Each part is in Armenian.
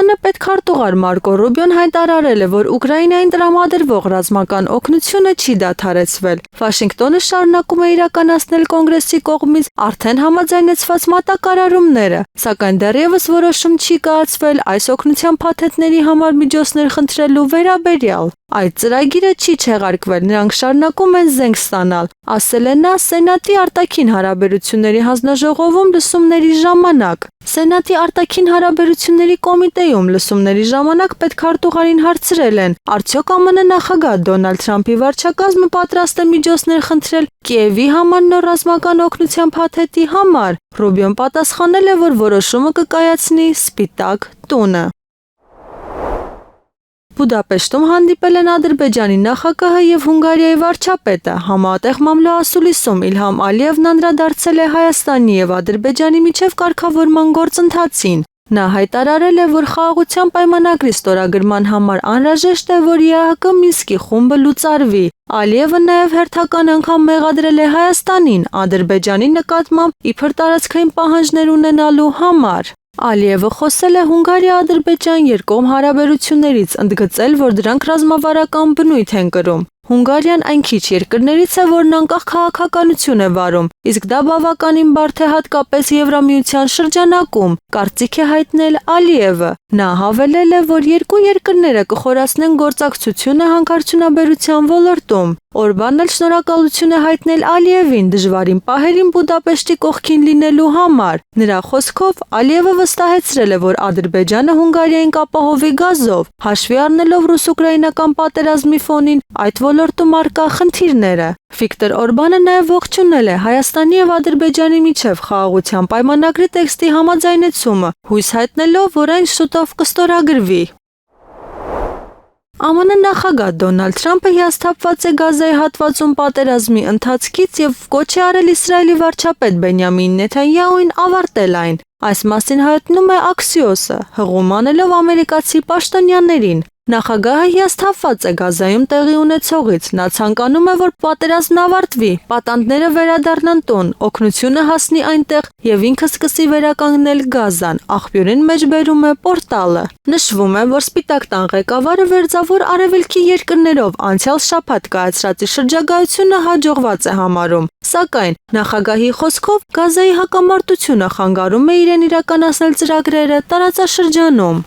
ԱՄՆ պետքարտուղար Մարկո Ռուբիոն հայտարարել է, որ Ուկրաինային տրամադրվող ռազմական օգնությունը չի դադարեցվել։ Վաշինգտոնը շարունակում է իրականացնել կոնգրեսի կողմից արդեն համաձայնեցված մատակարարումները, սակայն դեռևս որոշում չի կայացվել այս օգնության փաթեթների համար միջոցներ խնդրելու վերաբերյալ։ Այդ ծրագիրը չի չեղարկվել, նրանք շարունակում են զենք ստանալ, ասել է նա Սենատի արտաքին հարաբերությունների հանձնաժողովում լսումների ժամանակ։ Սենատի արտաքին հարաբերությունների կոմիտեում լսումների ժամանակ պետքարտուղարին հարցրել են, արդյոք ԱՄՆ նախագահ Դոնալդ Թրամփի վարչակազմը պատրաստ է միջոցներ խնդրել Կիևի համար նոր ռազմական օգնության փաթեթի համար։ Ռուբիոն պատասխանել է, որ որոշումը կկայացնի Սպիտակ տունը։ Բուդապեշտում հանդիպել են Ադրբեջանի նախագահը եւ Հունգարիայի վարչապետը։ Համատեղ մամլոասուլիսում Իլհամ Ալիևն անդրադարձել է Հայաստանի եւ Ադրբեջանի միջև կարգավորման գործընթացին։ Նա հայտարարել է, որ խաղաղության պայմանագրի ստորագրման համար անհրաժեշտ է, որ ԵԱՀԿ Մինսկի խումբը լուծարվի։ Ալիևը նաև հերթական անգամ մեղադրել է Հայաստանին Ադրբեջանի նկատմամբ իբր տարածքային պահանջներ ունենալու համար։ Ալիևը խոսել է Հունգարիա-Ադրբեջան երկկողմ հարաբերություններից, ընդգծել, որ դրանք ռազմավարական բնույթ են կրում։ Հունգարիան այն քիչ երկրներից է, որն անկախ քաղաքականություն է վարում, իսկ դա բավականին բարդ է հատկապես Եվրամիության շրջանակում, կարծիք է հայտնել Ալիևը։ Նա հավելել է, որ երկու երկրները կխորացնեն գործակցությունը հանքարդյունաբերության ոլորտում։ Օրբանն էլ շնորհակալություն է հայտնել Ալիևին դժվարին պահերին Բուդապեշտի կողքին լինելու համար։ Նրա խոսքով Ալիևը վստահեցրել է, որ Ադրբեջանը Հունգարիային կապահովի գազով, հաշվի առնելով ռուս-ուկրաինական պատերազմի ֆոնին այդ ոլորտում առկա խնդիրները։ Վիկտոր Օրբանը նաև ողջունել է Հայաստանի եւ Ադրբեջանի միջև խաղաղության պայմանագրի տեքստի համաձայնեցումը, հույս հայտնելով, որ այն շուտով կստորագրվի։ ԱՄՆ նախագահ Դոնալդ Թրամփը հիասթափված է Գազայի հատվածում պատերազմի ընթացքից եւ կոչ է արել Իսրայելի վարչապետ Բենյամին Նեթանյահուին ավարտել այն։ Այս մասին հայտնում է Axios-ը, հղում անելով ամերիկացի պաշտոնյաներին։ Նախագահը հիասթափված է Գազայում տեղի ունեցողից, նա ցանկանում է, որ պատերազմն ավարտվի, պատանդները վերադառնան տուն, օգնությունը հասնի այնտեղ եւ ինքը սկսի վերականգնել Գազան, աղբյուրին մեջբերում է Պորտալը։ Նշվում է, որ Սպիտակ տան ղեկավարը Վերձավոր Արևելքի երկրներով անցյալ շաբաթ կայացրած շրջագայությունը հաջողված է համարում, սակայն նախագահի խոսքով Գազայի հակամարտությունը խանգարում է իրեն իրականացնել ծրագրերը տարածաշրջանում։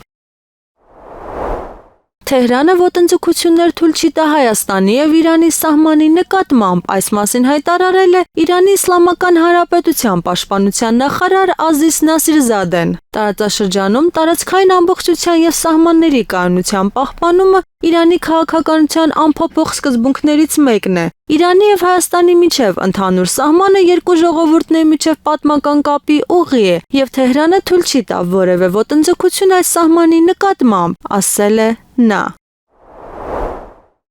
Թեհրանը ոտնձգություններ թույլ չի տա Հայաստանի եւ Իրանի սահմանի նկատմամբ, այս մասին հայտարարել է Իրանի Իսլամական Հանրապետության պաշտպանության նախարար Ազիզ Նասիրզադեն։ Տարածաշրջանում տարածքային ամբողջության եւ սահմանների կայունության պահպանումը Իրանի քաղաքականության անփոփոխ սկզբունքներից մեկն է։ Իրանի եւ Հայաստանի միջև ընդհանուր սահմանը երկու ժողովուրդների միջև պատմական կապի ուղի է եւ Թեհրանը թույլ չի տա որևէ ոտնձգություն այս սահմանի նկատմամբ, ասել է նա։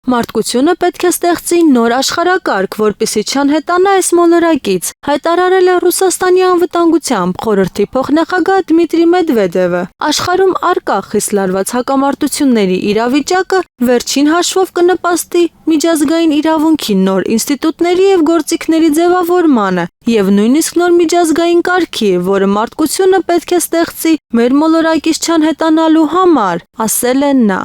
Մարդկությունը պետք է ստեղծի նոր աշխարհակարգ, որպեսզի չանհետանա այս մոլորակից, հայտարարել է Ռուսաստանի անվտանգության խորհրդի փոխնախագահ Դմիտրի Մեդվեդևը։ Աշխարհում առկա խիստ լարված հակամարտությունների իրավիճակը վերջին հաշվով կնպաստի միջազգային իրավունքի նոր ինստիտուտների եւ գործիքների ձևավորմանը եւ նույնիսկ նոր միջազգային կարգի, որը մարդկությունը պետք է ստեղծի մեր մոլորակից չանհետանալու համար, ասել է նա։